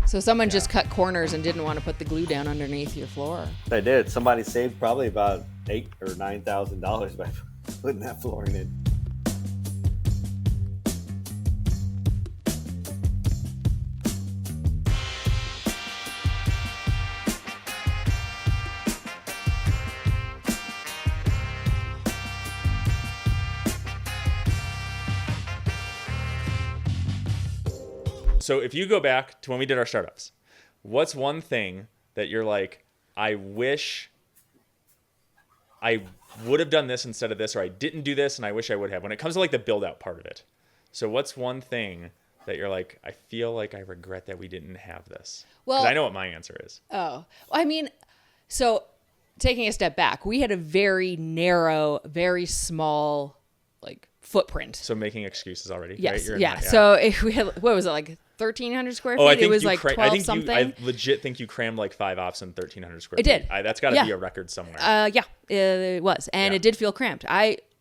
So someone just cut corners and didn't want to put the glue down underneath your floor. They did. Somebody saved probably about $8,000 or $9,000 by putting that flooring in. So if you go back to when we did our startups, what's one thing that you're like, I wish I would have done this instead of this, or I didn't do this and I wish I would have, when it comes to like the build out part of it? So what's one thing that you're like, I feel like I regret that we didn't have this? Well, 'cause I know what my answer is. Oh, I mean, so taking a step back, we had a very narrow, very small, like footprint. So making excuses already. Yes. Right? Yeah. So if we had, what was it, like 1,300 square feet? I think it was like 12 something. I legit think you crammed like 5 ops in 1,300 square feet. It did. That's got to be a record somewhere. Yeah, it was. And it did feel cramped.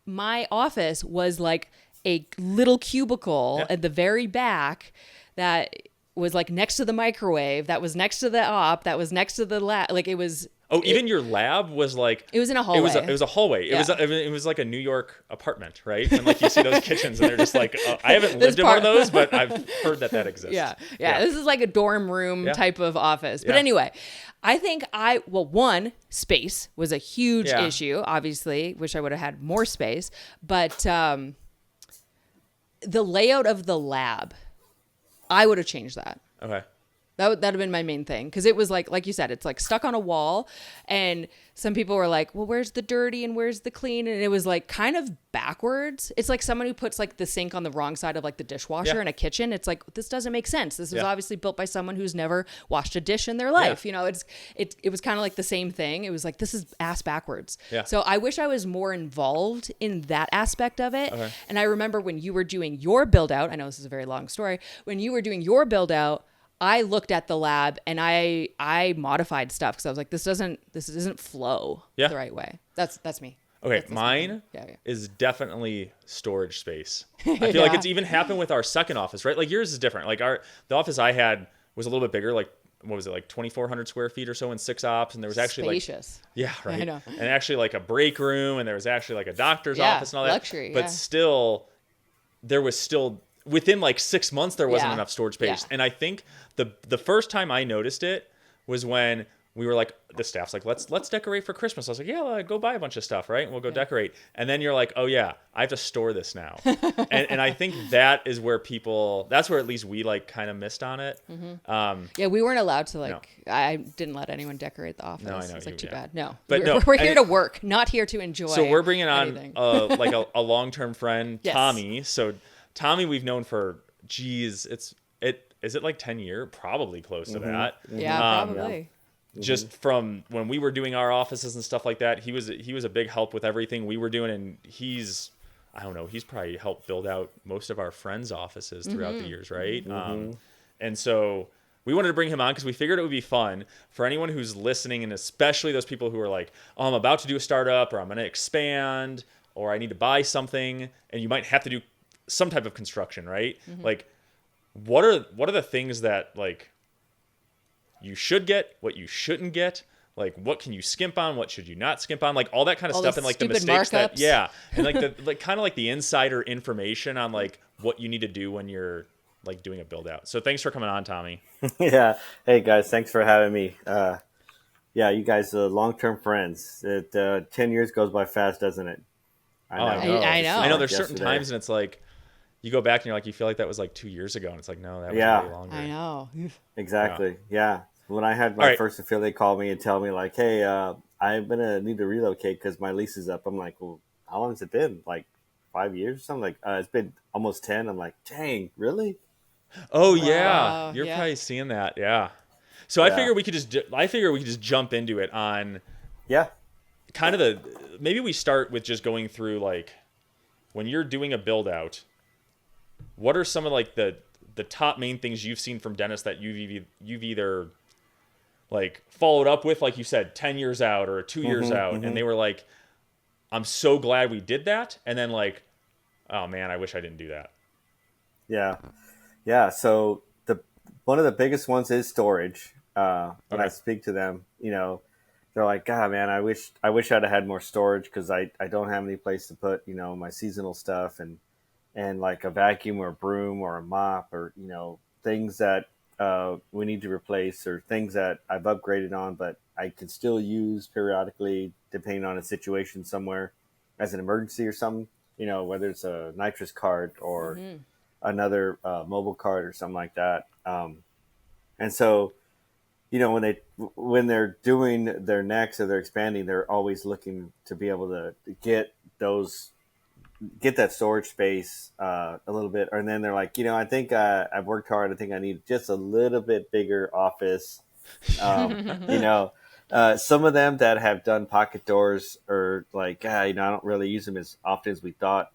My office was like a little cubicle at the very back that was like next to the microwave, that was next to the op, that was next to the lab. Like it was. Oh, even your lab was like... It was in a hallway. It was a hallway. It was like a New York apartment, right? And like you see those kitchens and they're just like... I haven't lived in one of those, but I've heard that exists. Yeah. This is like a dorm room type of office. But anyway, I think one, space was a huge issue, obviously. Wish I would have had more space. But the layout of the lab, I would have changed that. Okay. That would have been my main thing. Because it was like you said, it's like stuck on a wall. And some people were like, well, where's the dirty and where's the clean? And it was like kind of backwards. It's like someone who puts like the sink on the wrong side of like the dishwasher in a kitchen. It's like, this doesn't make sense. This was obviously built by someone who's never washed a dish in their life. You know, it was kind of like the same thing. It was like, this is ass backwards. Yeah. So I wish I was more involved in that aspect of it. Okay. And I remember when you were doing your build out, I know this is a very long story. When you were doing your build out, I looked at the lab and I modified stuff because I was like, this doesn't flow the right way. That's me. Okay, mine is definitely storage space. I feel like it's even happened with our second office, right? Like yours is different. Like the office I had was a little bit bigger, like what was it, like 2,400 square feet or so in 6 ops, and there was actually spacious. Right. I know. And actually like a break room, and there was actually like a doctor's office and all that. Luxury, but still, there was still. Within like 6 months, there wasn't enough storage space. And I think the first time I noticed it was when we were like, the staff's like, let's decorate for Christmas. I was like, yeah, go buy a bunch of stuff, right? And we'll go decorate. And then you're like, oh yeah, I have to store this now. and I think that is where that's where at least we like kind of missed on it. Mm-hmm. We weren't allowed to I didn't let anyone decorate the office. No, I know. It's like too bad. No, but we're here to work, not here to enjoy. So we're bringing on anything. like a long-term friend, Tommy. So Tommy, we've known for, is it like 10 years? Probably close to that. Yeah, probably. Just from when we were doing our offices and stuff like that, he was a big help with everything we were doing, and he's probably helped build out most of our friends' offices throughout the years, right? And so we wanted to bring him on because we figured it would be fun for anyone who's listening, and especially those people who are like, oh, I'm about to do a startup, or I'm going to expand, or I need to buy something, and you might have to do some type of construction, right? Like, what are the things that like you should get, what you shouldn't get, like what can you skimp on, what should you not skimp on, like all that kind of stuff, and like the mistakes markups. And like the like kind of like the insider information on like what you need to do when you're like doing a build out. So thanks for coming on, Tommy. Yeah. Hey guys, thanks for having me. You guys are long-term friends. 10 years goes by fast, doesn't it? I know. There's certain times and it's like, you go back and you're like, you feel like that was like 2 years ago. And it's like, no, that was way longer. I know. Exactly. Yeah. When I had my first affiliate call me and tell me like, hey, I'm going to need to relocate because my lease is up. I'm like, well, how long has it been? Like 5 years or something? Like, it's been almost 10. I'm like, dang, really? Oh, yeah. You're probably seeing that. Yeah. So I figure we could just jump into it on kind of maybe we start with just going through like when you're doing a build out, what are some of like the top main things you've seen from dentists that you've either like followed up with, like you said, 10 years out or 2 years out, and they were like, I'm so glad we did that, and then like, oh man, I wish I didn't do that. Yeah. So one of the biggest ones is storage. When I Okay. speak to them, they're like, God, man, I wish I'd have had more storage because I don't have any place to put, my seasonal stuff and like a vacuum or a broom or a mop or, things that we need to replace or things that I've upgraded on, but I can still use periodically depending on a situation somewhere as an emergency or something, whether it's a nitrous cart or another mobile cart or something like that. And so, when they're doing their next or they're expanding, they're always looking to be able to get that storage space a little bit. And then they're like, I think I've worked hard. I think I need just a little bit bigger office. You know, some of them that have done pocket doors are like, I don't really use them as often as we thought.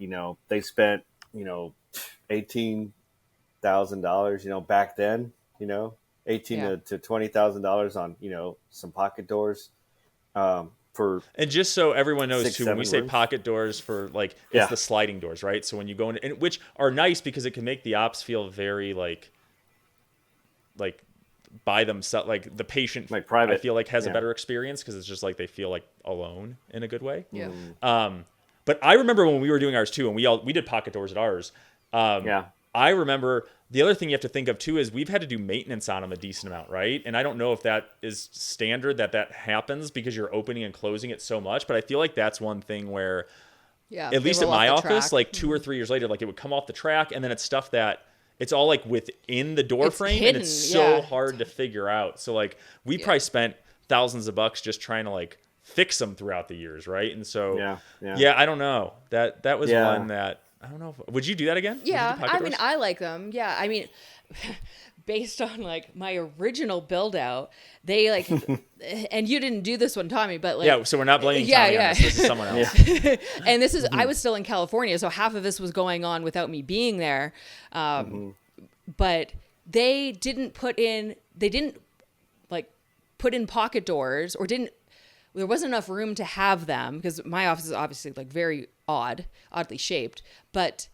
They spent, $18,000, back then, eighteen Yeah. to $20,000 on, some pocket doors, for And just so everyone knows six, too, when we seven say rooms. pocket doors for like, it's Yeah. the sliding doors, right? So when you go in, and which are nice because it can make the ops feel very like by themselves, like the patient, Like private. I feel like has a Yeah. better experience because it's just like they feel like alone in a good way. Yeah. But I remember when we were doing ours too, and we did pocket doors at ours. Yeah. I remember the other thing you have to think of too is we've had to do maintenance on them a decent amount, right? And I don't know if that is standard that happens because you're opening and closing it so much, but I feel like that's one thing where Yeah. at they least at roll off my the office, track. like 2 or 3 years later, like it would come off the track, and then it's stuff that it's all like within the door It's frame, hidden, and it's so yeah. hard to figure out. So like we probably spent thousands of bucks just trying to like fix them throughout the years, right? And so Yeah. I don't know. That was Yeah. one that I don't know. Would you do that again? Would you do Yeah, pocket I mean, doors? I like them. Yeah, I mean, based on like my original build out, they like, and you didn't do this one, Tommy, but like, Yeah, so we're not blaming Yeah, Tommy yeah. on this. This is someone else. and this is, I was still in California, so half of this was going on without me being there. But they didn't like put in pocket doors or there wasn't enough room to have them because my office is obviously like very oddly shaped, but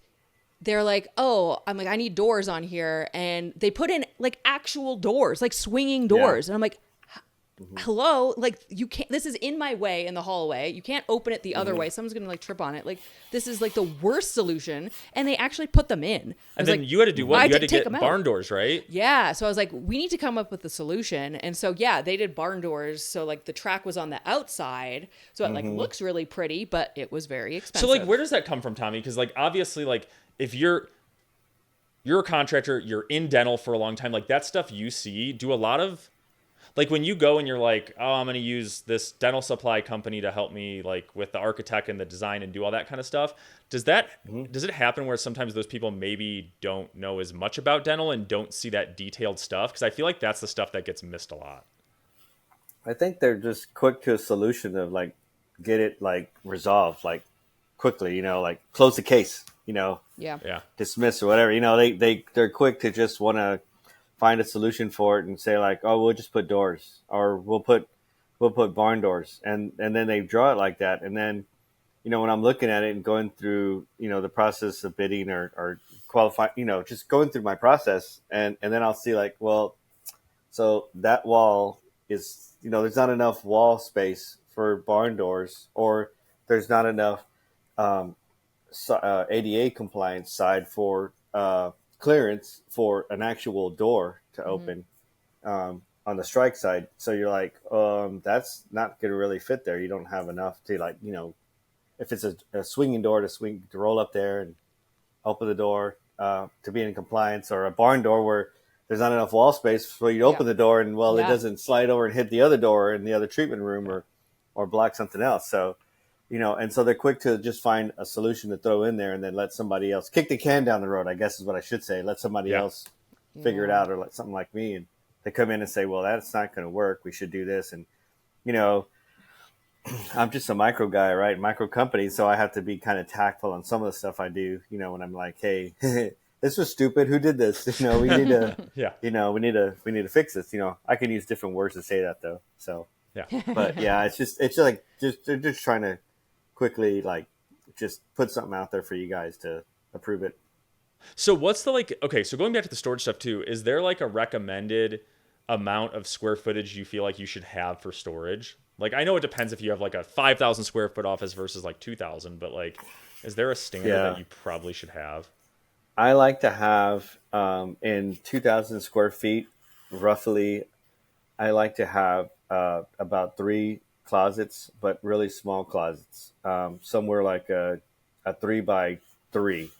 they're like, oh, I'm like, I need doors on here. And they put in like actual doors, like swinging doors. And I'm like, hello, like you can't, this is in my way in the hallway. You can't open it the other way. Someone's going to like trip on it. Like this is like the worst solution. And they actually put them in. I And was then like, you had to do what? I You had to did take get them out. barn doors, right? Yeah. So I was like, we need to come up with a solution. And so, yeah, they did barn doors. So like the track was on the outside. So it like looks really pretty, but it was very expensive. So like where does that come from, Tommy? Because like obviously like if you're a contractor, you're in dental for a long time, like that stuff you see, do a lot of like when you go and you're like, oh, I'm going to use this dental supply company to help me like with the architect and the design and do all that kind of stuff. Does it happen where sometimes those people maybe don't know as much about dental and don't see that detailed stuff? Because I feel like that's the stuff that gets missed a lot. I think they're just quick to a solution of like get it like resolved like quickly, like close the case, yeah. Yeah. dismiss or whatever. They're quick to just want to find a solution for it and say like, oh, we'll just put doors or we'll put barn doors, and then they draw it like that. And then when I'm looking at it and going through the process of bidding or qualifying, just going through my process, and then I'll see like, well, so that wall is there's not enough wall space for barn doors, or there's not enough ADA compliance side for clearance for an actual door to open on the strike side. So you're like, that's not going to really fit there. You don't have enough to like, if it's a swinging door to roll up there and open the door to be in compliance, or a barn door where there's not enough wall space for you to open the door and it doesn't slide over and hit the other door in the other treatment room or block something else. So, and so they're quick to just find a solution to throw in there and then let somebody else kick the can down the road, I guess is what I should say. Let somebody else figure it out, or let something like me. And they come in and say, well, that's not going to work. We should do this. And, I'm just a micro guy, right? Micro company. So I have to be kind of tactful on some of the stuff I do, when I'm like, hey, this was stupid. Who did this? We need to, we need to fix this. I can use different words to say that though. So, but yeah, it's like, they're just trying to quickly, like, just put something out there for you guys to approve it. So what's the like? Okay, so going back to the storage stuff too, is there like a recommended amount of square footage you feel like you should have for storage? Like I know it depends if you have like a 5,000 square foot office versus like 2,000, but like, is there a standard that you probably should have? I like to have in 2,000 square feet, roughly. I like to have about 3 closets, but really small closets. Somewhere like a 3 by 3,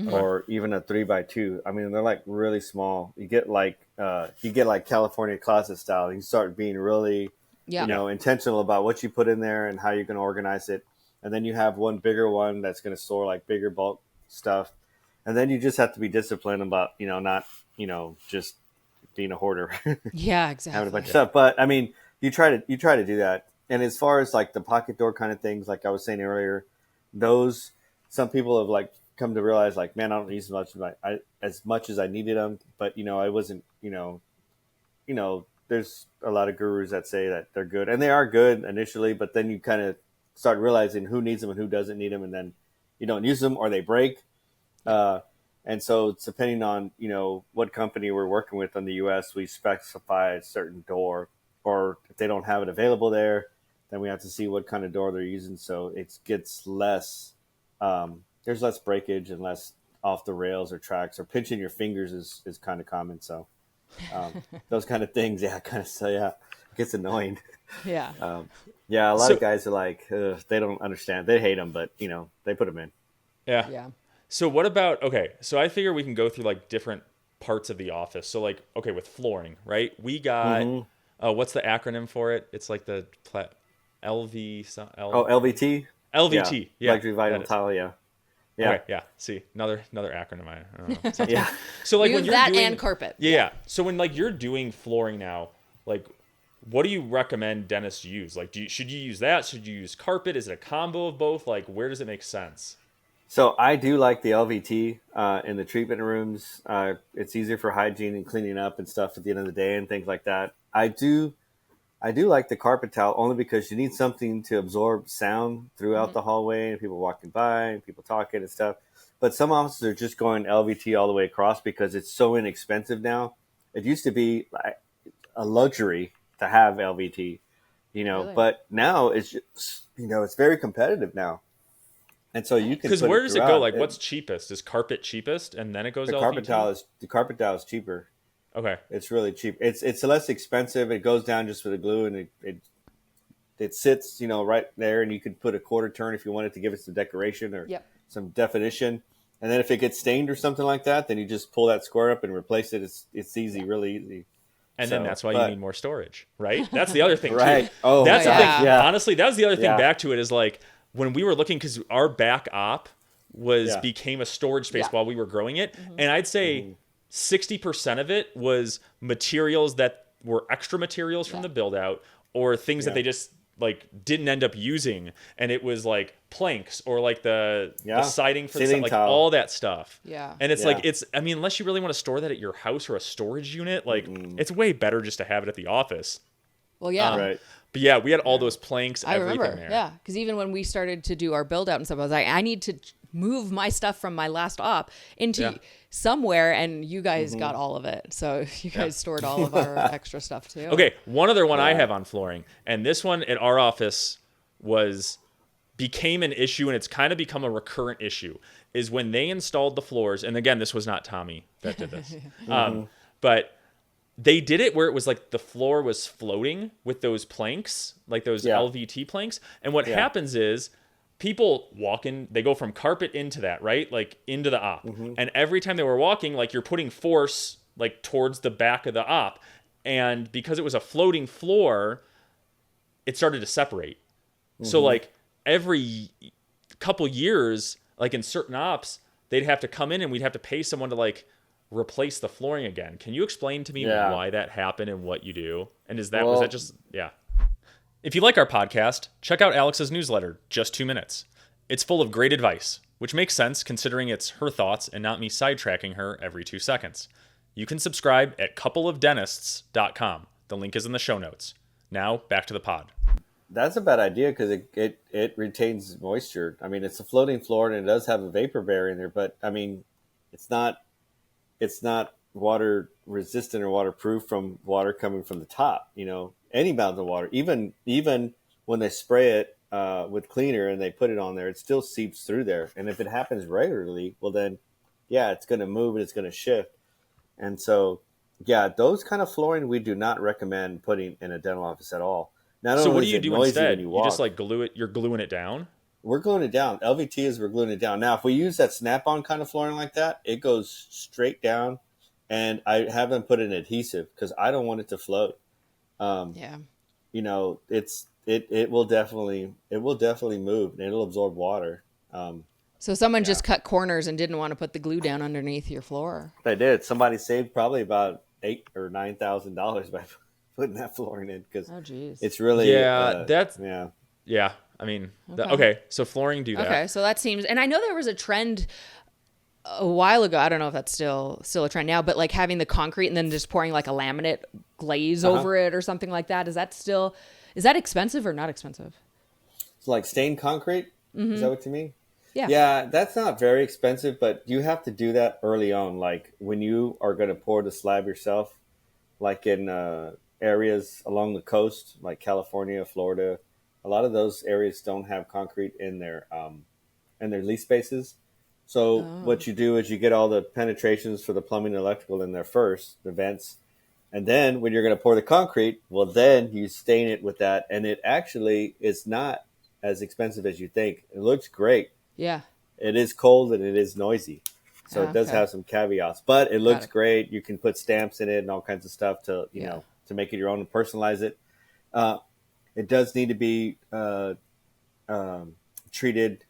or even a 3 by 2. I mean, they're like really small. You get like California closet style. You start being really, intentional about what you put in there and how you're going to organize it. And then you have one bigger one that's going to store like bigger bulk stuff. And then you just have to be disciplined about, not, just being a hoarder. Yeah, exactly. Having a bunch of stuff. But I mean, you try to do that. And as far as like the pocket door kind of things, like I was saying earlier, those, some people have like come to realize like, man, I don't use as much as I needed them. But, I wasn't, there's a lot of gurus that say that they're good, and they are good initially, but then you kind of start realizing who needs them and who doesn't need them. And then you don't use them or they break. And so it's depending on, what company we're working with in the US, we specify a certain door, or if they don't have it available there, then we have to see what kind of door they're using. So it gets less, there's less breakage and less off the rails or tracks, or pinching your fingers is kind of common. So those kind of things, it gets annoying. Yeah. A lot of guys are like, they don't understand. They hate them, but, they put them in. Yeah. Yeah. So what about, okay, so I figure we can go through like different parts of the office. So like, okay, with flooring, right? We got, what's the acronym for it? It's like the LVT? LVT. Yeah. Luxury vinyl tile, yeah. Yeah. Okay, yeah. See, another acronym. I don't know. Yeah. So like when use you're that doing, and carpet. Yeah. So when like you're doing flooring now, like what do you recommend dentists use? Like should you use that? Should you use carpet? Is it a combo of both? Like where does it make sense? So I do like the LVT in the treatment rooms. It's easier for hygiene and cleaning up and stuff at the end of the day and things like that. I do like the carpet towel only because you need something to absorb sound throughout the hallway and people walking by and people talking and stuff. But some offices are just going LVT all the way across because it's so inexpensive now. It used to be like a luxury to have LVT, Really? but now it's just, it's very competitive now. And so you can, because where does it go? Like what's cheapest? Is carpet cheapest and then it goes the LVT? The carpet towel is cheaper. Okay. It's really cheap. It's less expensive. It goes down just with the glue, and it sits, right there, and you could put a quarter turn if you wanted to give it some decoration or some definition. And then if it gets stained or something like that, then you just pull that square up and replace it. It's easy, really easy. And then that's why you need more storage, right? That's the other thing, right? Too. Oh, that's the thing. Yeah. Honestly, that was the other thing back to it is like when we were looking, because our back op became a storage space while we were growing it. And I'd say 60% of it was materials that were extra materials from the build out or things that they just like didn't end up using. And it was like planks or like the siding for the like all that stuff. Yeah. And it's like, unless you really want to store that at your house or a storage unit, like it's way better just to have it at the office. Well, yeah. Right. But yeah, we had all those planks, I everything remember, there. yeah. Because even when we started to do our build out and stuff, I was like, I need to move my stuff from my last op into somewhere, and you guys got all of it. So you guys stored all of our extra stuff too. Okay, one other one I have on flooring, and this one at our office became an issue, and it's kind of become a recurrent issue, is when they installed the floors, and again, this was not Tommy that did this, but they did it where it was like the floor was floating with those planks, like those LVT planks. And what happens is people walk in, they go from carpet into that, right? Like into the op. And every time they were walking, like you're putting force like towards the back of the op. And because it was a floating floor, it started to separate. So like every couple years, like in certain ops, they'd have to come in and we'd have to pay someone to like replace the flooring again. Can you explain to me why that happened and what you do? And was that just If you like our podcast, check out Alex's newsletter, Just 2 Minutes. It's full of great advice, which makes sense considering it's her thoughts and not me sidetracking her every 2 seconds. You can subscribe at coupleofdentists.com. The link is in the show notes. Now, back to the pod. That's a bad idea because it retains moisture. I mean, it's a floating floor and it does have a vapor barrier in there, but I mean, it's not water resistant or waterproof from water coming from the top. Any amount of water, even when they spray it with cleaner and they put it on there, it still seeps through there. And if it happens regularly, well then, yeah, it's going to move and it's going to shift. And so, yeah, those kind of flooring we do not recommend putting in a dental office at all. Not So only what do is you it do noisy instead? when you walk, You just like glue it. You're gluing it down. we're gluing it down. LVT is we're gluing it down. Now, if we use that snap-on kind of flooring like that, it goes straight down. And I haven't put an adhesive because I don't want it to float. Yeah. It will definitely move and it'll absorb water. So someone just cut corners and didn't want to put the glue down underneath your floor. They did. Somebody saved probably about $8,000 or $9,000 by putting that flooring in because it's really Yeah. I mean, okay. So flooring, do that. Okay, so that seems, and I know there was a trend a while ago. I don't know if that's still a trend now, but like having the concrete and then just pouring like a laminate glaze over it or something like that. Is that expensive or not expensive? It's like stained concrete. Mm-hmm. Is that what you mean? Yeah. Yeah, that's not very expensive, but you have to do that early on. Like when you are going to pour the slab yourself, like in areas along the coast, like California, Florida, a lot of those areas don't have concrete in their lease spaces. So what you do is you get all the penetrations for the plumbing and electrical in there first, the vents. And then when you're going to pour the concrete, well, then you stain it with that. And it actually is not as expensive as you think. It looks great. Yeah. It is cold and it is noisy. So it does have some caveats, but it looks great. You can put stamps in it and all kinds of stuff to, to make it your own and personalize it. It does need to be treated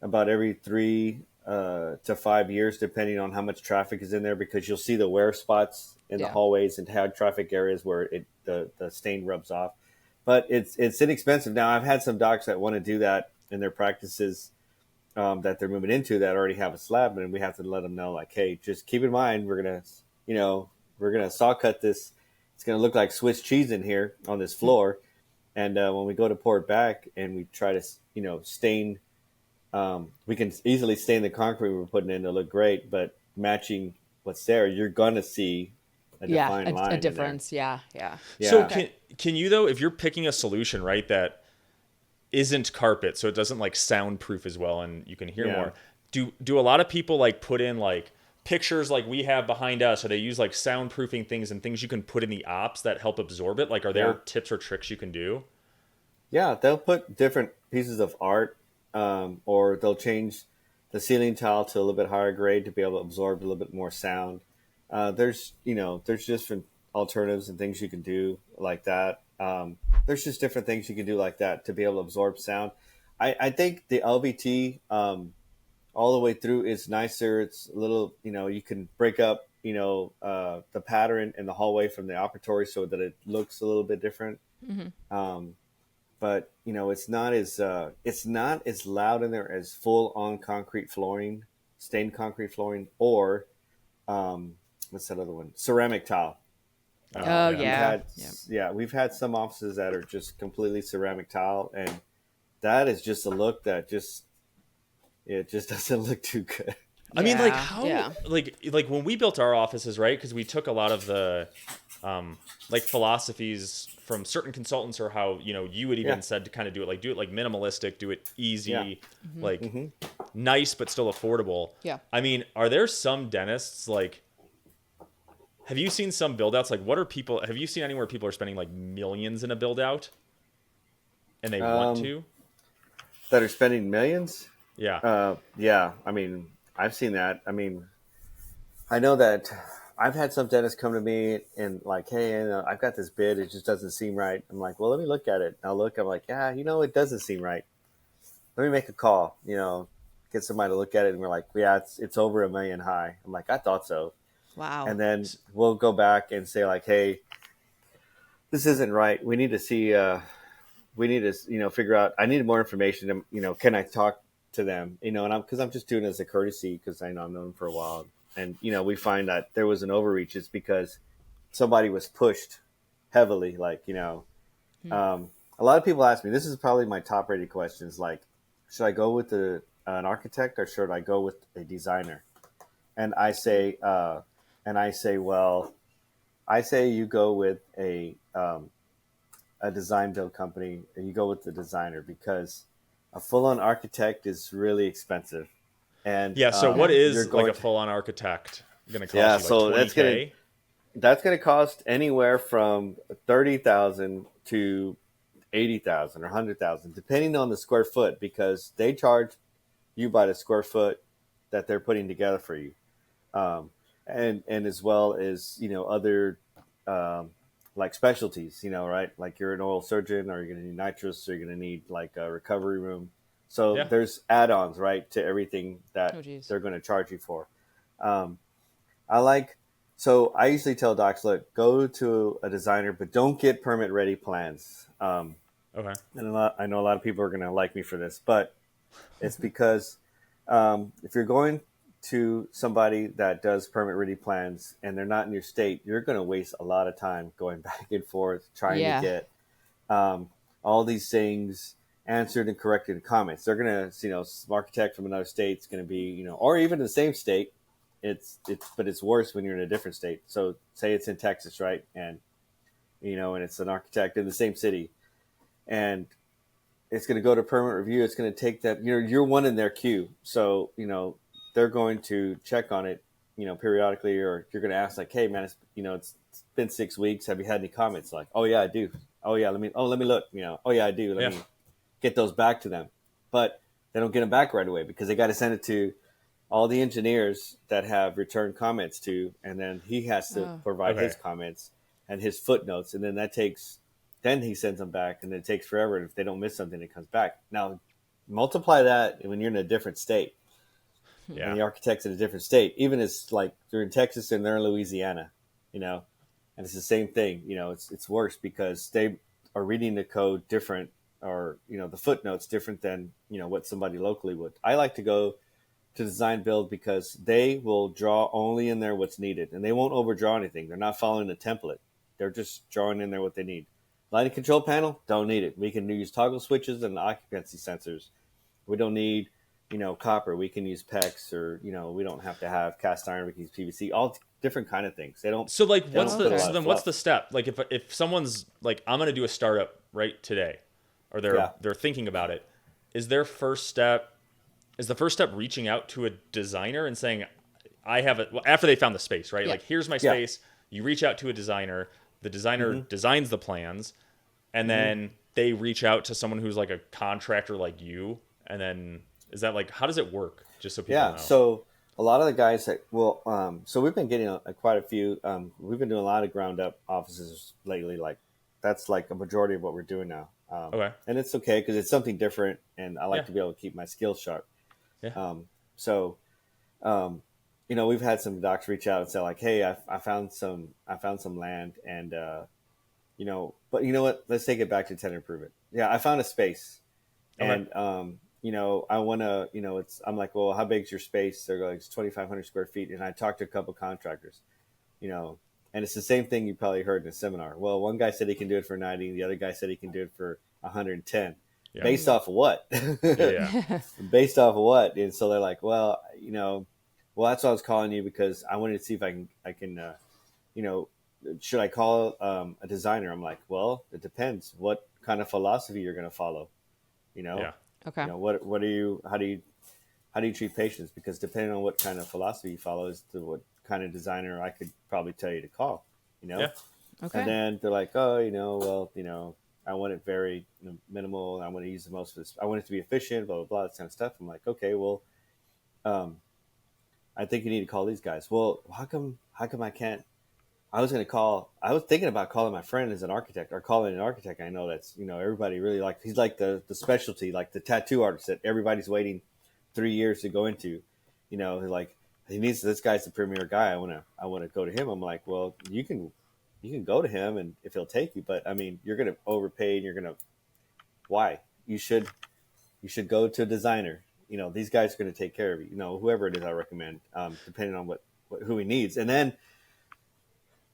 about every 3 to 5 years, depending on how much traffic is in there, because you'll see the wear spots in the hallways and high traffic areas where the stain rubs off. But it's inexpensive. Now, I've had some docs that want to do that in their practices that they're moving into that already have a slab, and we have to let them know, like, hey, just keep in mind, we're gonna saw cut this. It's gonna look like Swiss cheese in here on this floor, and when we go to pour it back and we try to stain, we can easily stain the concrete we're putting in to look great, but matching what's there, you're gonna see a defined line, a difference. Yeah. So can you, though, if you're picking a solution, right, that isn't carpet, so it doesn't like soundproof as well and you can hear more, do a lot of people like put in like pictures like we have behind us, or they use like soundproofing things and things you can put in the ops that help absorb it? Like, are there tips or tricks you can do? Yeah, they'll put different pieces of art, or they'll change the ceiling tile to a little bit higher grade to be able to absorb a little bit more sound. There's different alternatives and things you can do like that. There's just different things you can do like that to be able to absorb sound. I think the LVT all the way through is nicer. It's a little, you can break up, the pattern in the hallway from the operatory so that it looks a little bit different. Mm-hmm. But it's not as loud in there as full on concrete flooring, stained concrete flooring, or what's that other one? Ceramic tile. We've had some offices that are just completely ceramic tile, and that is just a look that just doesn't look too good. I mean, like how, like when we built our offices, right? Because we took a lot of the like philosophies from certain consultants, or how you had even said to kind of do it like minimalistic, do it easy, nice but still affordable. Yeah. I mean, are there some dentists like? Have you seen some build outs? Like, have you seen anywhere people are spending like millions in a build out and they want to? That are spending millions? Yeah. Yeah. I mean, I've seen that. I mean, I know that I've had some dentists come to me and like, hey, I've got this bid. It just doesn't seem right. I'm like, well, let me look at it. And I'll look. I'm like, yeah, it doesn't seem right. Let me make a call, get somebody to look at it. And we're like, yeah, it's over $1 million high. I'm like, I thought so. Wow. And then we'll go back and say like, hey, this isn't right. We need to see, figure out, I need more information. Can I talk to them, and because I'm just doing it as a courtesy because I know I've known them for a while. And, we find that there was an overreach. It's because somebody was pushed heavily. Like, a lot of people ask me, this is probably my top rated questions. Like, should I go with an architect or should I go with a designer? and I say, well, I say you go with a design build company, and you go with the designer, because a full on architect is really expensive, and Yeah. So what you're is like going a to full on architect going to cost yeah. you? Like So 20K? that's gonna cost anywhere from 30,000 to 80,000 or 100,000, depending on the square foot, because they charge you by the square foot that they're putting together for you, um, and as well as other um, like specialties, right? Like you're an oral surgeon, or you're going to need nitrous, or you're going to need like a recovery room. So Yeah. there's add-ons, right, to everything that Oh, geez. they're going to charge you for. Um, I like so I usually tell docs, look, go to a designer, but don't get permit ready plans. Okay. And I know a lot of people are going to like me for this, but it's because if you're going to somebody that does permit ready plans and they're not in your state, you're going to waste a lot of time going back and forth trying to Yeah. get um, all these things answered and corrected in comments. They're going to, some architect from another state is going to be, or even the same state. But it's worse when you're in a different state. So say it's in Texas, right? And, and it's an architect in the same city, and it's going to go to permit review. It's going to take that, you're one in their queue. So, they're going to check on it, periodically, or you're going to ask like, hey man, it's been 6 weeks. Have you had any comments? Like, oh yeah, I do. Oh yeah. Let me look, oh yeah, I do. Let Yeah. me get those back to them. But they don't get them back right away, because they got to send it to all the engineers that have returned comments to, and then he has to provide Okay. his comments and his footnotes. And then he sends them back, and it takes forever. And if they don't miss something, it comes back. Now, multiply that when you're in a different state, and Yeah. the architect's in a different state. Even as like they're in Texas and they're in Louisiana, and it's the same thing. It's worse because they are reading the code different, or the footnotes different than what somebody locally would. I like to go to design build because they will draw only in there what's needed, and they won't overdraw anything. They're not following the template. They're just drawing in there what they need. Lighting control panel, don't need it. We can use toggle switches and occupancy sensors. We don't need, copper. We can use PEX, or, we don't have to have cast iron. We can use PVC, all different kind of things. They don't, So like they don't put a lot of what's fluff. the step? Like if someone's like, I'm going to do a startup right today, or Yeah. they're thinking about it, is their first step is the first step reaching out to a designer and saying, I have it, well, after they found the space, right? Yeah. Like, here's my Yeah. space. You reach out to a designer, the designer Mm-hmm. designs the plans, and then they reach out to someone who's like a contractor like you. And then is that like, how does it work? Just so people Yeah. know. So a lot of the guys so we've been getting quite a few, we've been doing a lot of ground up offices lately. Like that's like a majority of what we're doing now. Okay. And it's okay, because it's something different, and I like Yeah. to be able to keep my skills sharp. Yeah. So, we've had some docs reach out and say like, "Hey, I found some land, and but you know what? Let's take it back to tenant improvement. Yeah, I found a space, Okay. and I want to, I'm like, well, how big's your space? They're like, it's 2,500 square feet, and I talked to a couple contractors, and it's the same thing you probably heard in a seminar. Well, one guy said he can do it for 90, the other guy said he can do it for 110. Yeah. Based off of what? Yeah. Based off of what? And so they're like, well, well, that's why I was calling you, because I wanted to see if I can, should I call a designer? I'm like, well, it depends what kind of philosophy you're going to follow. Yeah. Okay. What are you? How do you treat patients? Because depending on what kind of philosophy you follow is to what kind of designer I could probably tell you to call. Yeah. Okay. And then they're like, oh, well, I want it very minimal. I want to use the most of this. I want it to be efficient, blah, blah, blah, that kind of stuff. I'm like, okay, well, I think you need to call these guys. Well, how come I can't? I was thinking about calling my friend as an architect, or calling an architect I know that's, everybody really like. He's like the specialty, like the tattoo artist that everybody's waiting 3 years to go into. Like, this guy's the premier guy. I want to go to him. I'm like, well, you can go to him, and if he'll take you, but I mean, you're going to overpay, and why? You should go to a designer. These guys are going to take care of you. Whoever it is, I recommend, depending on who he needs, and then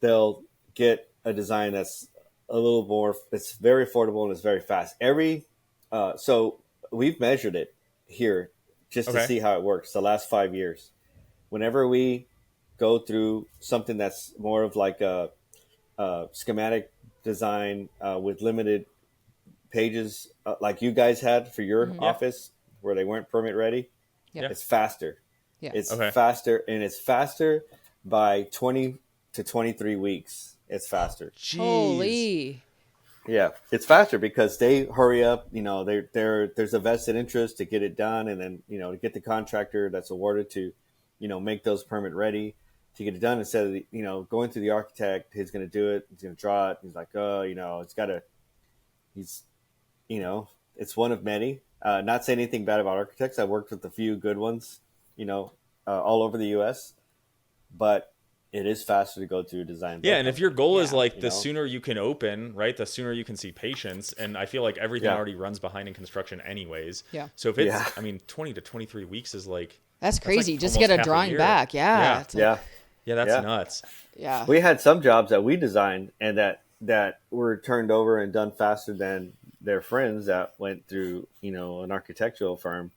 they'll get a design that's a little more. It's very affordable and it's very fast. So we've measured it here just to Okay. see how it works. The last 5 years, whenever we go through something that's more of like a schematic design with limited pages, like you guys had for your Mm-hmm. Yeah. office, where they weren't permit ready, Yeah. it's faster. Yeah. It's Okay. faster, and it's faster by 20 to 23 weeks. It's faster. Jeez. Holy. Yeah, it's faster because they hurry up. There's a vested interest to get it done, and then to get the contractor that's awarded to, make those permit ready to get it done instead of going through the architect. He's going to do it. He's going to draw it. He's like, oh, it's got to. He's, it's one of many. Not saying anything bad about architects. I've worked with a few good ones, all over the U.S., but it is faster to go through a design. Yeah, and if your goal is like the know? sooner you can open, right, the sooner you can see patients, and I feel like everything Yeah. already runs behind in construction anyways. Yeah. So if it's, Yeah. I mean, 20 to 23 weeks is like That's crazy. like Just almost get a half a drawing year. back. Yeah. Yeah. It's like- Yeah. yeah, that's Yeah. nuts. Yeah. We had some jobs that we designed and that were turned over and done faster than their friends that went through, an architectural firm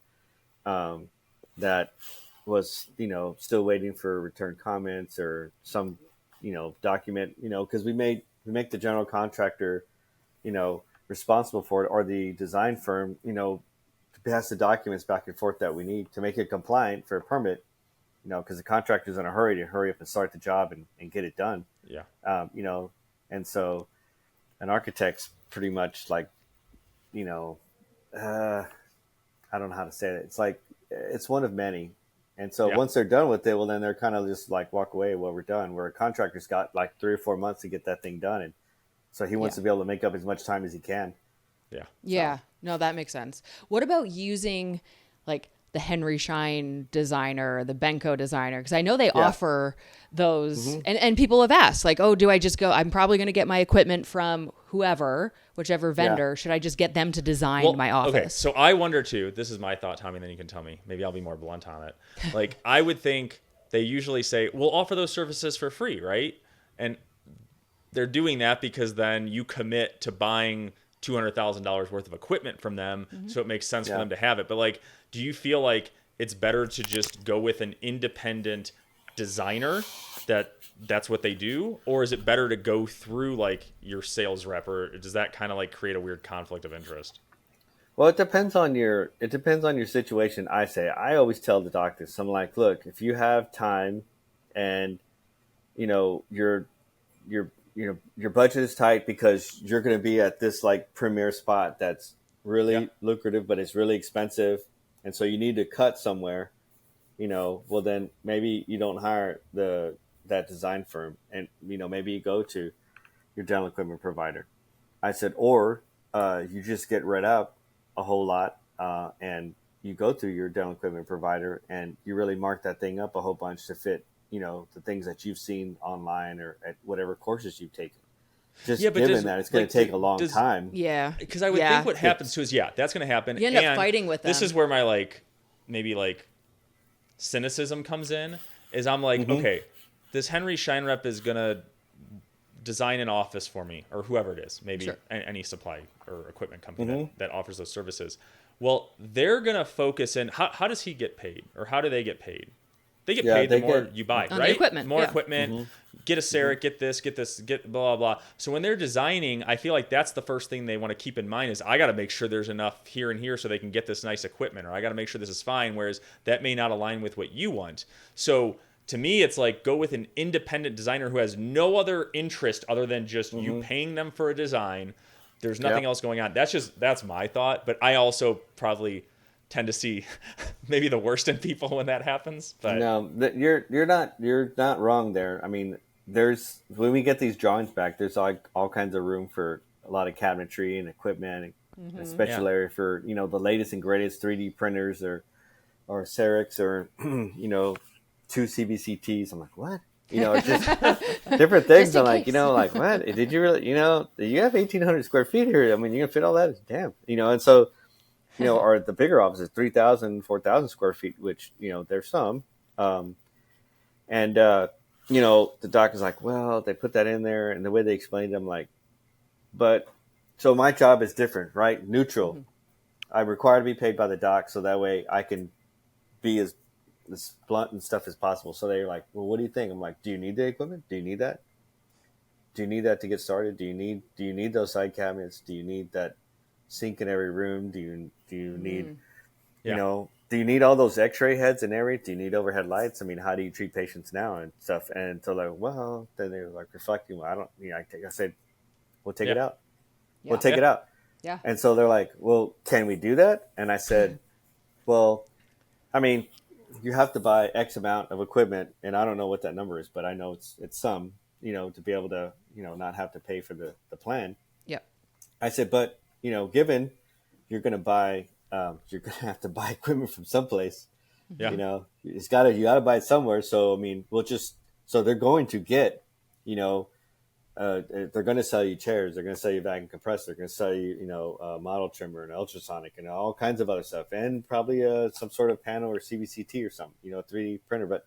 that was, still waiting for return comments or some, document, because we make the general contractor, responsible for it, or the design firm, to pass the documents back and forth that we need to make it compliant for a permit, because the contractor's in a hurry to hurry up and start the job and get it done. Yeah. And so an architect's pretty much like, I don't know how to say it. It's like, it's one of many. And so Yeah. once they're done with it, well, then they're kind of just like walk away. Well, we're done. Where a contractor's got like 3 or 4 months to get that thing done. And so he wants Yeah. to be able to make up as much time as he can. Yeah. Yeah. No, that makes sense. What about using like the Henry Schein designer, the Benko designer? Because I know they offer those, and people have asked, like, oh, do I just go? I'm probably going to get my equipment from whichever vendor. Should I just get them to design my office? Okay, so I wonder too, this is my thought, Tommy, and then you can tell me. Maybe I'll be more blunt on it. Like, I would think they usually say, we'll offer those services for free, right? And they're doing that because then you commit to buying $200,000 worth of equipment from them, so it makes sense for them to have it. But like, do you feel like it's better to just go with an independent designer that's what they do, or is it better to go through like your sales rep, or does that kind of like create a weird conflict of interest? Well, it depends on your situation. I always tell the doctors, I'm like, look, if you have time and your budget is tight because you're going to be at this like premier spot that's really lucrative, but it's really expensive. And so you need to cut somewhere, well, then maybe you don't hire that design firm, and, maybe you go to your dental equipment provider. I said, or you just get read up a whole lot, and you go through your dental equipment provider and you really mark that thing up a whole bunch to fit, the things that you've seen online or at whatever courses you've taken. Just given that it's going to take a long time. Yeah. Because I would think what happens too is, that's going to happen. You end up fighting with them. This is where my maybe cynicism comes in, is I'm like, okay, this Henry Schein rep is going to design an office for me, or whoever it is, maybe any supply or equipment company that offers those services. Well, they're going to focus in, how does he get paid, or how do they get paid? They get paid the more you buy, on right? The equipment. More equipment, get a CEREC, get this, get blah, blah, blah. So when they're designing, I feel like that's the first thing they want to keep in mind is, I got to make sure there's enough here and here so they can get this nice equipment, or I got to make sure this is fine, whereas that may not align with what you want. So to me, it's like, go with an independent designer who has no other interest other than just you paying them for a design. There's nothing else going on. That's my thought. But I also probably tend to see maybe the worst in people when that happens. But no, you're not wrong there. I mean, when we get these drawings back, there's all kinds of room for a lot of cabinetry and equipment, and a special area for the latest and greatest 3D printers or CERECs or 2 CBCTs. I'm like, what? It's just different things. I'm like, like, what? Did you really, you have 1,800 square feet here. I mean, you can fit all that? Damn. And so, or the bigger offices, 3,000, 4,000 square feet, which, there's some. The doctor's like, well, they put that in there. And the way they explained it, I'm like, but so my job is different, right? Neutral. I'm required to be paid by the doc. So that way I can be as as blunt and stuff as possible. So they're like, well, what do you think? I'm like, do you need the equipment? Do you need that? Do you need that to get started? Do you need those side cabinets? Do you need that sink in every room? Do you need, Yeah. do you need all those X-ray heads and everything? Do you need overhead lights? I mean, how do you treat patients now and stuff? And so like, well, then they're like reflecting. Well, I don't, I said, we'll take it out. Yeah. We'll take it out. Yeah. And so they're like, well, can we do that? And I said, well, I mean, you have to buy X amount of equipment, and I don't know what that number is, but I know it's some, to be able to, not have to pay for the plan. Yep. I said, but, given you're going to buy, you're going to have to buy equipment from someplace, Yeah. you got to buy it somewhere. So, I mean, so they're going to get, they're going to sell you chairs. They're going to sell you a vacuum compressor. They're going to sell you, a model trimmer and ultrasonic and all kinds of other stuff, and probably some sort of panel or CVCT or something, a 3D printer. But,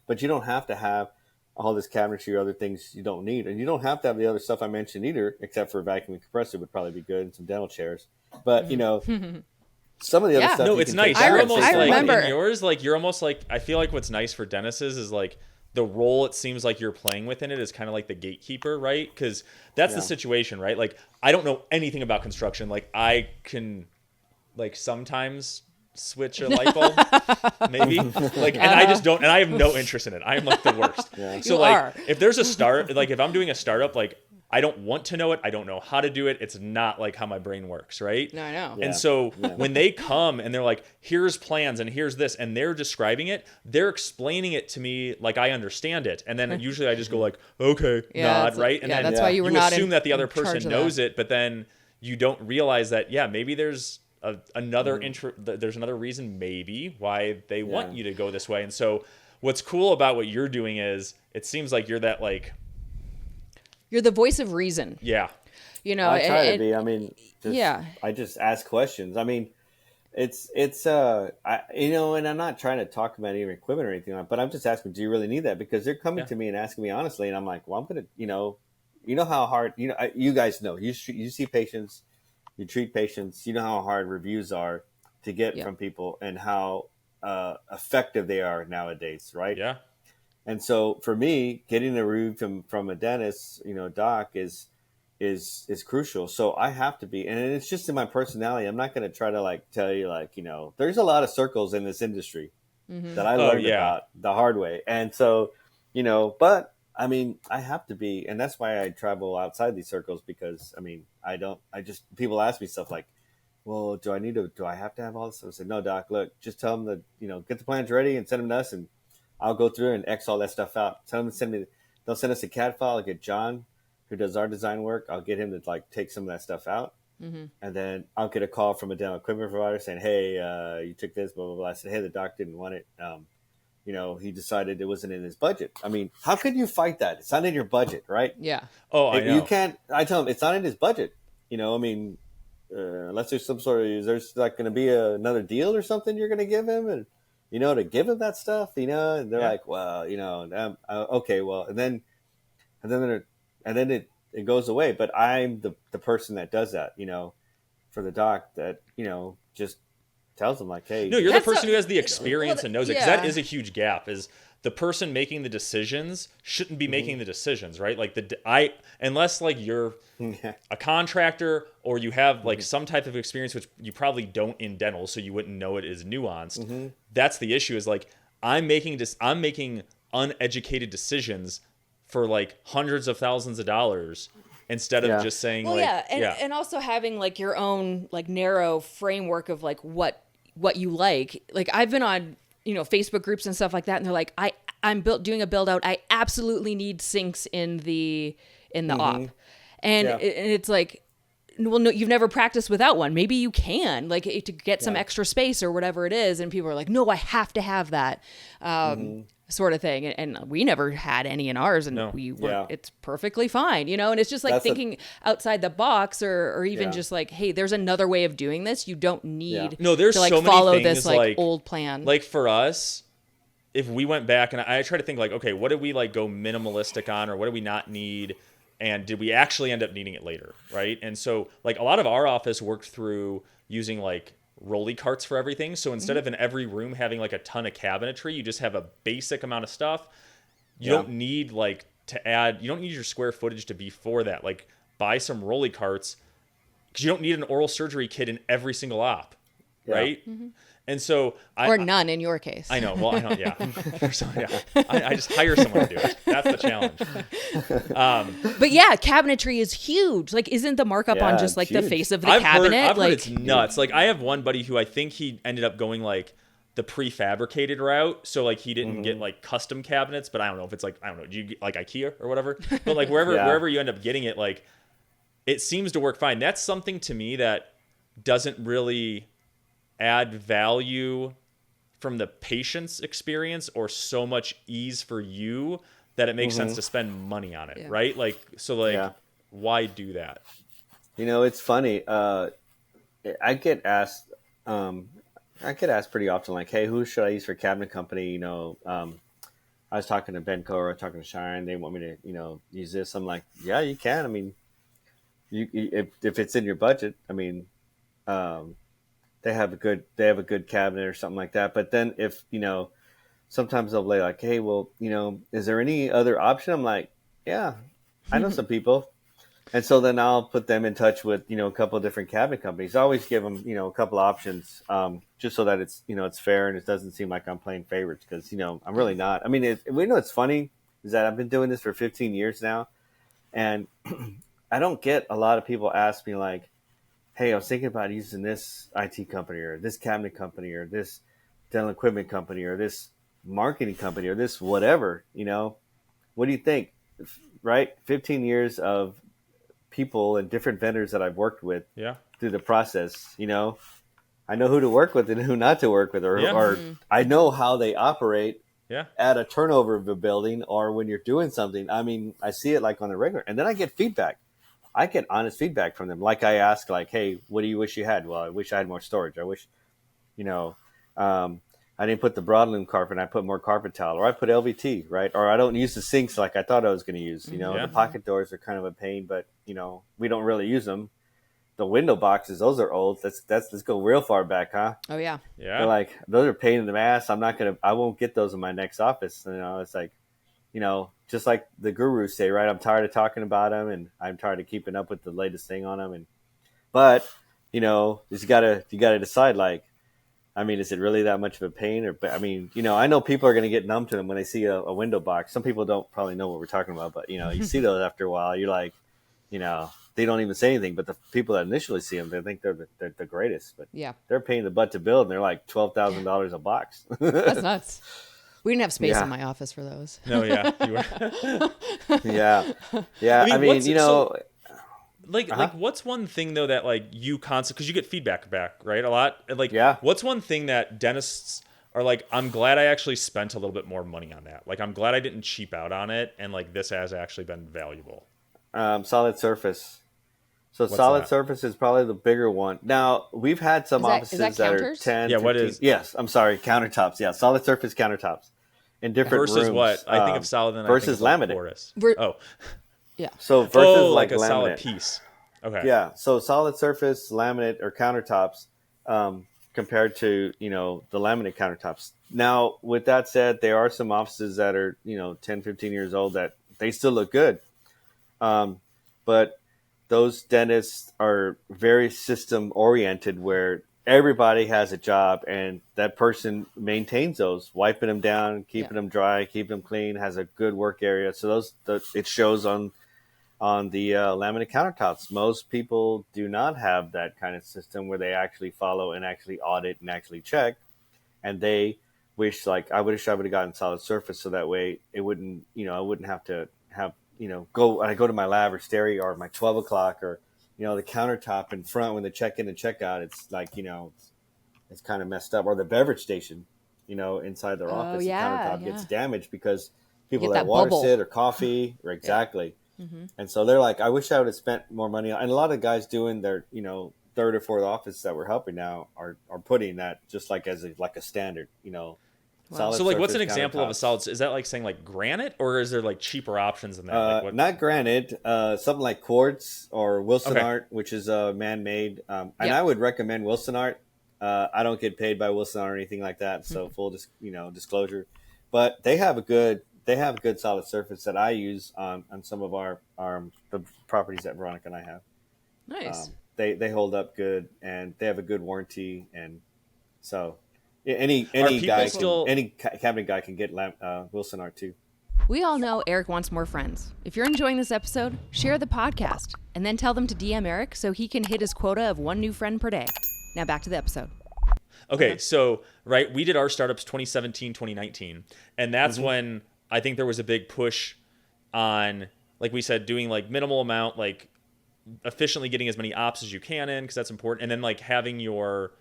but you don't have to have all this cabinetry or other things you don't need, and you don't have to have the other stuff I mentioned either, except for a vacuum compressor would probably be good and some dental chairs. But some of the other stuff. No, it's nice. I remember in yours, like you're almost like, I feel like what's nice for dentists is like, the role it seems like you're playing within it is kind of like the gatekeeper, right? Because that's the situation, right? Like, I don't know anything about construction. Like, I can, like, sometimes switch a light bulb, maybe. Like, and I just don't, and I have no interest in it. I am like the worst. So, like, if there's a start, like, if I'm doing a startup, like, I don't want to know it. I don't know how to do it. It's not like how my brain works, right? No, I know. And so when they come and they're like, here's plans and here's this, and they're describing it, they're explaining it to me like I understand it. And then usually I just go like, okay, nod, right? And then that's why you were not assume that the other person knows it, but then you don't realize that, maybe there's another there's another reason maybe why they want you to go this way. And so what's cool about what you're doing is it seems like you're that like, you're the voice of reason. Yeah. I try to be. I mean, I just ask questions. I mean, it's and I'm not trying to talk about any equipment or anything, but I'm just asking, do you really need that? Because they're coming to me and asking me honestly, and I'm like, well, I'm gonna, you know how hard, you guys know, you see patients, you treat patients, you know how hard reviews are to get from people and how effective they are nowadays, right? Yeah. And so for me, getting a review from a dentist, doc is crucial. So I have to be, and it's just in my personality. I'm not going to try to like tell you like, there's a lot of circles in this industry that I learned about the hard way. And so, but I mean, I have to be, and that's why I travel outside these circles, because I mean, people ask me stuff like, well, do I have to have all this stuff? I said, no, doc, look, just tell them that, get the plans ready and send them to us, and I'll go through and X all that stuff out. Tell them to they'll send us a CAD file. I'll get John, who does our design work. I'll get him to like take some of that stuff out. And then I'll get a call from a dental equipment provider saying, hey, you took this, blah, blah, blah. I said, hey, the doc didn't want it. He decided it wasn't in his budget. I mean, how could you fight that? It's not in your budget, right? Yeah. Oh, I know. You can't, I tell him it's not in his budget. I mean, unless there's some sort of, is there's like going to be another deal or something you're going to give him? And, to give them that stuff, and they're like, well, okay, well, and then it goes away. But I'm the person that does that, for the doc that, just tells them like, hey, no, you're the person who has the experience and knows it. 'Cause that is a huge gap. Is the person making the decisions shouldn't be making the decisions, right? Like unless like you're a contractor or you have like some type of experience, which you probably don't in dental, so you wouldn't know it is nuanced. That's the issue. Is like I'm making uneducated decisions for like hundreds of thousands of dollars instead of just saying and also having like your own like narrow framework of like what you like. Like I've been on Facebook groups and stuff like that, and they're like, I'm doing a build out. I absolutely need sinks in the op, and it's like, well, no, you've never practiced without one. Maybe you can like to get some extra space or whatever it is, and people are like, no, I have to have that. Sort of thing, and we never had any in ours, and we were. It's perfectly fine, and it's just like thinking outside the box, or even just like, hey, there's another way of doing this. You don't need there's to like so many follow things, this like old plan. Like for us, if we went back and I try to think like, okay, what did we like go minimalistic on, or what do we not need, and did we actually end up needing it later, right? And so like a lot of our office worked through using like rolly carts for everything. So instead of in every room having like a ton of cabinetry, you just have a basic amount of stuff. You don't need like to add, you don't need your square footage to be for that. Like buy some rolly carts because you don't need an oral surgery kit in every single op, right? And so or none in your case. I know. Well, I don't. Yeah. So, I just hire someone to do it. That's the challenge. But yeah, cabinetry is huge. Like, isn't the markup on just like the face of the cabinet? I've like heard it's nuts. Like, I have one buddy who I think he ended up going like the prefabricated route. So like he didn't get like custom cabinets, but I don't know if it's like, I don't know. Do you get like IKEA or whatever? But like wherever you end up getting it, like it seems to work fine. That's something to me that doesn't really add value from the patient's experience or so much ease for you that it makes sense to spend money on it, right? Like, so like, why do that? You know, it's funny. I get asked pretty often, like, hey, who should I use for cabinet company? You know, I was talking to Benco or talking to Shine. They want me to, you know, use this. I'm like, yeah, you can. I mean, if it's in your budget, I mean, they have a good cabinet or something like that. But then if, you know, sometimes they'll be like, hey, well, you know, is there any other option? I'm like, yeah, I know some people. And so then I'll put them in touch with, you know, a couple of different cabinet companies. I always give them, you know, a couple of options, just so that it's, you know, it's fair and it doesn't seem like I'm playing favorites because, you know, I'm really not. I mean, we know it's funny is that I've been doing this for 15 years now. And I don't get a lot of people ask me like, hey, I was thinking about using this IT company or this cabinet company or this dental equipment company or this marketing company or this whatever, you know, what do you think? Right? 15 years of people and different vendors that I've worked with through the process, you know, I know who to work with and who not to work with, or I know how they operate at a turnover of a building or when you're doing something. I mean, I see it like on the regular, and then I get feedback. I get honest feedback from them. Like I ask, like, hey, what do you wish you had? Well, I wish I had more storage. I wish, you know, I didn't put the broadloom carpet. I put more carpet tile, or I put LVT, right? Or I don't use the sinks like I thought I was going to use. You know, the pocket doors are kind of a pain, but you know, we don't really use them. The window boxes, those are old. Let's go real far back, huh? Oh yeah. They're like, those are pain in the ass. I won't get those in my next office. You know, it's like, you know, just like the gurus say, right? I'm tired of talking about them, and I'm tired of keeping up with the latest thing on them. But you know, you gotta decide. Like, I mean, is it really that much of a pain? Or, I mean, you know, I know people are gonna get numb to them when they see a window box. Some people don't probably know what we're talking about, but you know, you see those after a while. You're like, you know, they don't even say anything. But the people that initially see them, they think they're the greatest. But they're paying the butt to build, and they're like $12,000 a box. That's nuts. We didn't have space in my office for those. No, you were. Yeah. I mean, you know, like what's one thing though that like you constantly, because you get feedback back, right? A lot. Like, what's one thing that dentists are like, I'm glad I actually spent a little bit more money on that. Like, I'm glad I didn't cheap out on it, and like this has actually been valuable. Solid surface. So solid surface is probably the bigger one. Now, we've had some offices that are 10, yeah, 15, what is? Yes, I'm sorry, countertops. Yeah, solid surface countertops in different versus rooms. What? I think of solid and versus I think laminate. Yeah. So versus like a laminate. solid piece. Okay. Yeah, so solid surface, laminate, or countertops compared to, you know, the laminate countertops. Now, with that said, there are some offices that are, you know, 10, 15 years old that they still look good. But those dentists are very system oriented where everybody has a job and that person maintains those, wiping them down, keeping them dry, keeping them clean, has a good work area. So it shows on the laminate countertops. Most people do not have that kind of system where they actually follow and actually audit and actually check. And they wish, like, I wish I would have gotten solid surface so that way it wouldn't, you know, I wouldn't have to have, you know, when I go to my lab or stereo or my 12 o'clock or, you know, the countertop in front when they check in and check out, it's like, you know, it's kind of messed up. Or the beverage station, you know, inside their office, the countertop gets damaged because people let water sit or coffee or exactly. And so they're like, I wish I would have spent more money. And a lot of guys doing their, you know, third or fourth office that we're helping now are putting that just like as a standard, you know. Wow. So like, what's an example of a solid? Is that like saying like granite, or is there like cheaper options than that? Like not granite, something like quartz or Wilson Art, which is man-made. And I would recommend Wilson Art I don't get paid by Wilson or anything like that, so full disclosure. But they have a good solid surface that I use on some of the properties that Veronica and I have. Nice. They hold up good, and they have a good warranty, and so any cabinet guy can get Wilson Art too. We all know Eric wants more friends. If you're enjoying this episode, share the podcast and then tell them to DM Eric so he can hit his quota of 1 new friend per day. Now back to the episode. Okay, so, right, we did our startups 2017, 2019, and that's when I think there was a big push on, like we said, doing like minimal amount, like efficiently getting as many ops as you can in, because that's important, and then like having your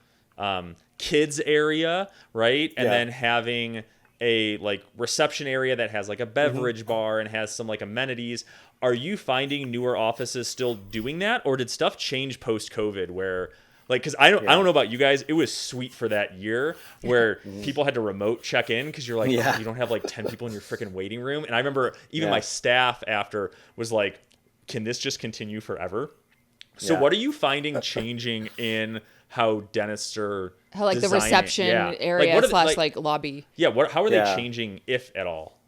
kids area, right, and then having a like reception area that has like a beverage bar and has some like amenities. Are you finding newer offices still doing that, or did stuff change post-COVID where... Like, because I don't know about you guys, it was sweet for that year where people had to remote check in because you're like, oh, you don't have like 10 people in your freaking waiting room. And I remember even my staff after was like, can this just continue forever? So what are you finding changing in how dentists are the reception area / lobby? Yeah, how are they changing, if at all?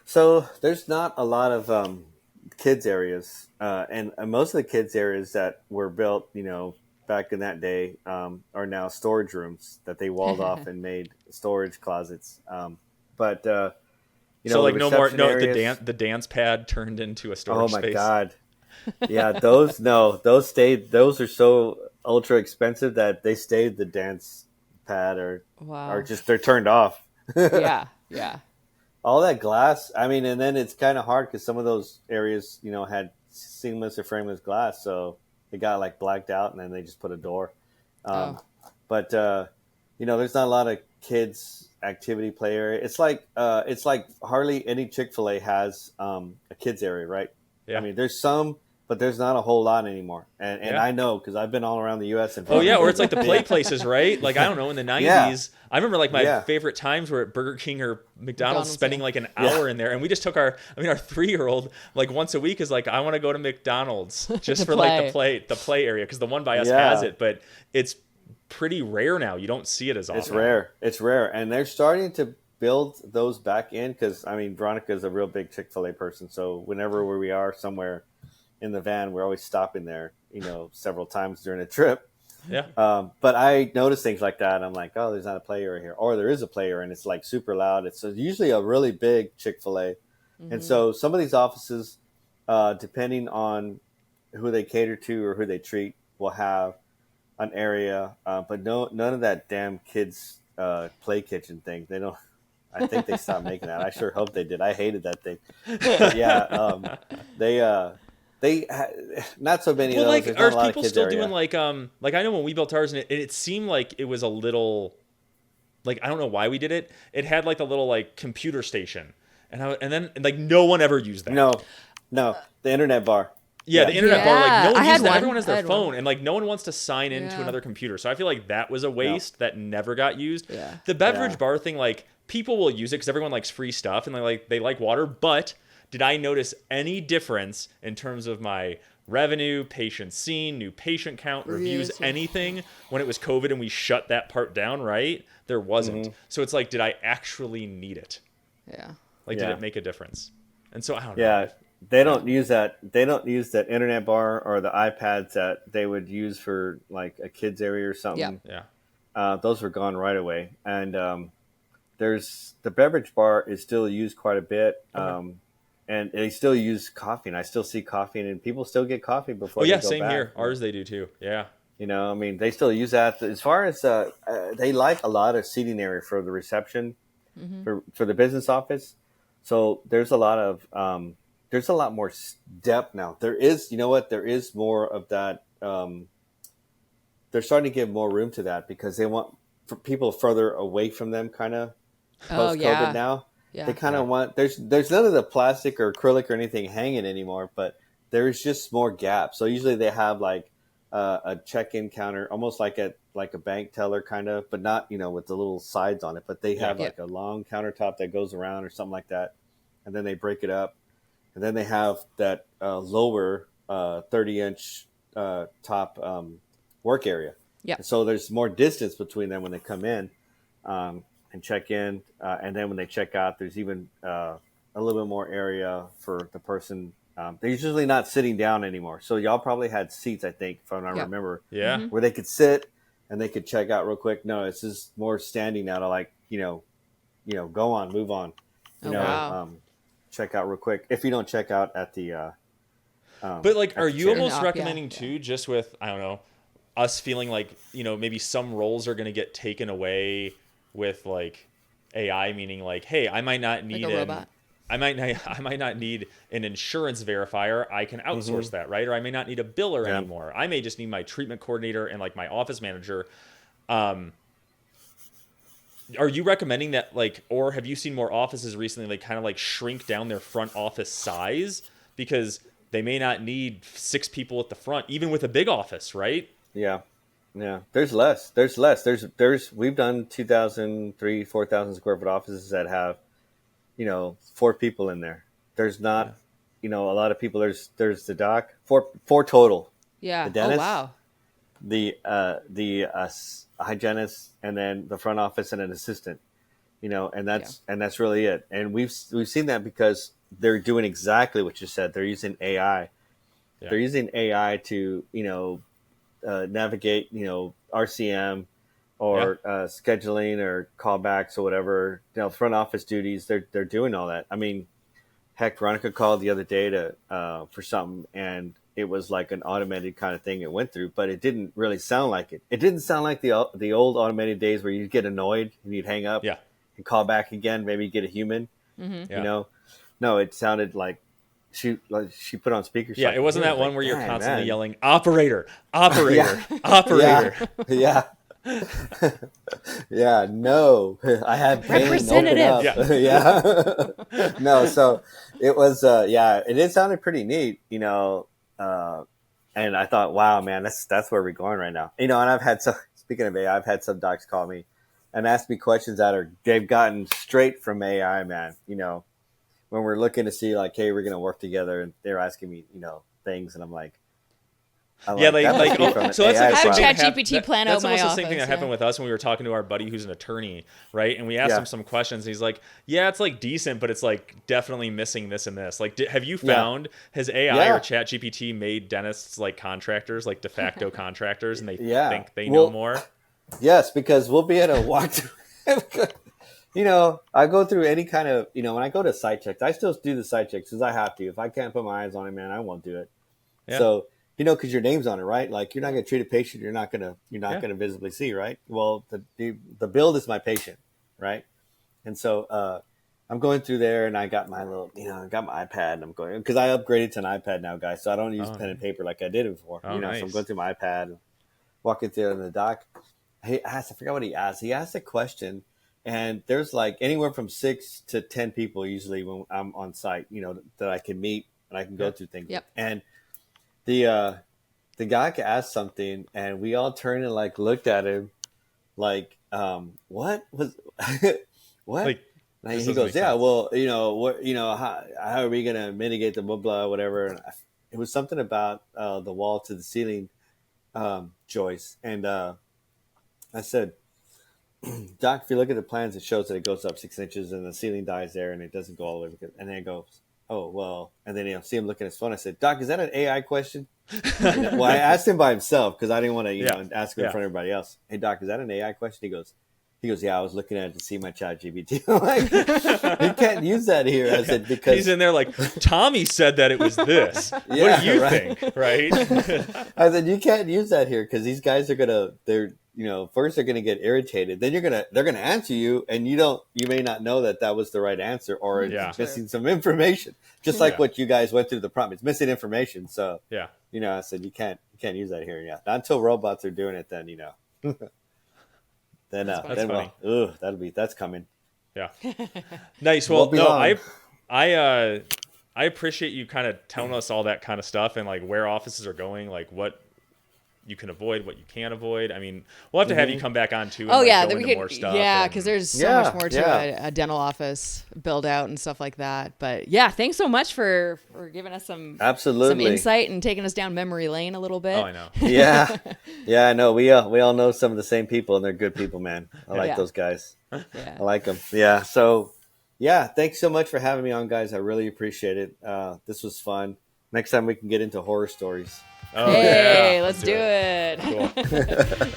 So there's not a lot of kids areas. And most of the kids areas that were built, back in that day, are now storage rooms that they walled off and made storage closets. But so like no more areas, the dance pad turned into a storage space. Oh my god, yeah, those are so ultra expensive that they stayed the dance pad or just they're turned off. yeah. All that glass. I mean, and then it's kind of hard because some of those areas had seamless or frameless glass, so it got like blacked out, and then they just put a door. But there's not a lot of kids activity play area. It's like hardly any Chick-fil-A has a kids area, right? Yeah. I mean, there's some, but there's not a whole lot anymore. And I know because I've been all around the U.S. and or it's like the play places, right? Like I don't know, in the 90s, I remember like my favorite times were at Burger King or McDonald's spending like an hour in there, and we just took our 3-year-old like once a week is like, I want to go to McDonald's just for like the play area because the one by us has it, but it's pretty rare now. You don't see it as often. It's rare, and they're starting to build those back in because I mean Veronica is a real big Chick-fil-A person, so whenever we are somewhere in the van, we're always stopping there, several times during a trip. Yeah. But I notice things like that. I'm like, oh, there's not a play area here, or there is a play area and it's like super loud. It's usually a really big Chick-fil-A. And so some of these offices, depending on who they cater to or who they treat, will have an area, but none of that damn kids play kitchen thing. They don't. I think they stopped making that. I sure hope they did. I hated that thing. But they not so many of those. Like, are people still doing like I know when we built ours, and it seemed like it was a little, like, I don't know why we did it. It had like a little like computer station, and then like no one ever used that. No, the internet bar. Yeah, the internet bar, like no one uses that. Everyone has their phone, and like no one wants to sign into another computer. So I feel like that was a waste that never got used. Yeah. The beverage bar thing, like people will use it because everyone likes free stuff and they like water. But did I notice any difference in terms of my revenue, patients seen, new patient count, reviews, anything when it was COVID and we shut that part down? Right, there wasn't. So it's like, did I actually need it? Yeah. Like, did it make a difference? And so I don't know. Yeah. They don't use that. They don't use that internet bar or the iPads that they would use for like a kids area or something. Yeah. Those were gone right away. And there's the beverage bar is still used quite a bit. And they still use coffee, and I still see coffee, and people still get coffee before. They go same back. Here. Ours they do too. Yeah. I mean, they still use that. As far as they like a lot of seating area for the reception, for the business office. So there's a lot of there's a lot more depth now. There is, there is more of that. They're starting to give more room to that because they want for people further away from them, kind of post-COVID now. Yeah. They kind of want there's none of the plastic or acrylic or anything hanging anymore, but there's just more gaps. So usually they have like a check-in counter, almost like a bank teller kind of, but not with the little sides on it. But they have like a long countertop that goes around or something like that, and then they break it up, and then they have that lower 30-inch top work area. Yep. So there's more distance between them when they come in and check in, and then when they check out, there's even a little bit more area for the person. They're usually not sitting down anymore. So y'all probably had seats, I think, if I remember, Yeah. where they could sit and they could check out real quick. No, it's just more standing now to like, go on, move on, Wow. check out real quick. If you don't check out at the, but like, are you almost yeah. recommending too, just with, I don't know, us feeling like, maybe some roles are going to get taken away with like AI, meaning like, hey, I might not need like a robot. I might not need an insurance verifier. I can outsource that, right? Or I may not need a biller anymore. I may just need my treatment coordinator and like my office manager. Are you recommending that, like, or have you seen more offices recently like kind of like shrink down their front office size because they may not need 6 people at the front, even with a big office, right? Yeah. Yeah. There's less. We've done 2,000, 3,000, 4,000 square foot offices that have, 4 people in there. There's not, a lot of people. There's the doc, four total. Yeah. The dentist, wow. the hygienist, and then the front office and an assistant, and that's really it. And we've seen that because they're doing exactly what you said. They're using AI. Yeah. They're using AI to, navigate, RCM or scheduling or callbacks or whatever, front office duties. They're doing all that. I mean, heck, Veronica called the other day for something, and it was like an automated kind of thing it went through, but it didn't really sound like it. It didn't sound like the old automated days where you'd get annoyed and you'd hang up and call back again, maybe get a human, No, it sounded like she put on speaker. Yeah, it wasn't that one where you're constantly yelling, operator, operator, operator. Yeah. Yeah, no, I have pain. Representative. Yeah. No, so it was, it sounded pretty neat, and I thought, wow, man, that's where we're going right now. And I've had speaking of AI, I've had some docs call me and ask me questions they've gotten straight from AI, man. When we're looking to see like, hey, we're going to work together, and they're asking me, things, and I'm like, so that's like have ChatGPT plan out my office. That's almost the same thing that happened with us when we were talking to our buddy who's an attorney, right? And we asked him some questions. And he's like, yeah, it's like decent, but it's like definitely missing this and this. Like, have you found, has AI or ChatGPT made dentists like contractors, like de facto contractors, and they think they know more? Yes, because we'll be able to walk through. I go through any kind of, when I go to site checks, I still do the site checks because I have to. If I can't put my eyes on it, man, I won't do it. Yeah. So, because your name's on it, right? Like, you're not going to treat a patient you're not going to visibly see, right? Well, the build is my patient, right? And so I'm going through there, and I got my little, I got my iPad, and I'm going, because I upgraded to an iPad now, guys, so I don't use pen and paper like I did before. Nice. So I'm going through my iPad, and walking through in the doc. I forgot what he asked. He asked a question, and there's like anywhere from 6 to 10 people usually when I'm on site, that I can meet and I can go through things. Yep. And the guy asked something, and we all turned and like looked at him like, what was what? Like, and he goes, yeah, well, how are we gonna mitigate the blah blah whatever? And it was something about the wall to the ceiling joist, and I said, Doc, if you look at the plans, it shows that it goes up 6 inches and the ceiling dies there and it doesn't go all the way. And then it goes, oh, well. And then, see him looking at his phone. I said, Doc, is that an AI question? Well, I asked him by himself because I didn't want to, ask him in front of everybody else. Hey, Doc, is that an AI question? He goes, yeah, I was looking at it to see my ChatGPT. I'm like, you can't use that here. I said, because he's in there like, Tommy said that it was this. What do you think? Right? I said, you can't use that here because these guys are first they're gonna get irritated. Then they're gonna answer you, and you may not know that was the right answer, or it's missing some information. Just like what you guys went through the prompt, it's missing information. So I said you can't use that here. Yeah, not until robots are doing it. Then that's coming. Yeah, nice. Well, I appreciate you kind of telling us all that kind of stuff and like where offices are going, like what you can avoid, what you can't avoid. I mean, we'll have to have you come back on too. And Oh like, yeah, go then into we could, more stuff. yeah, and- because there's so much more to a dental office build out and stuff like that. But yeah, thanks so much for giving us some insight and taking us down memory lane a little bit. Oh, I know. Yeah, I know. We all know some of the same people, and they're good people, man. I like those guys. Yeah. I like them. Yeah. So, yeah, thanks so much for having me on, guys. I really appreciate it. This was fun. Next time we can get into horror stories. Oh, Hey, yeah. let's do it. Cool.